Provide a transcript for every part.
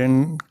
10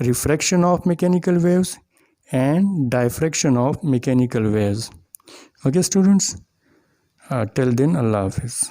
refraction of mechanical waves and diffraction of mechanical waves. Okay students, till then Allah Hafiz.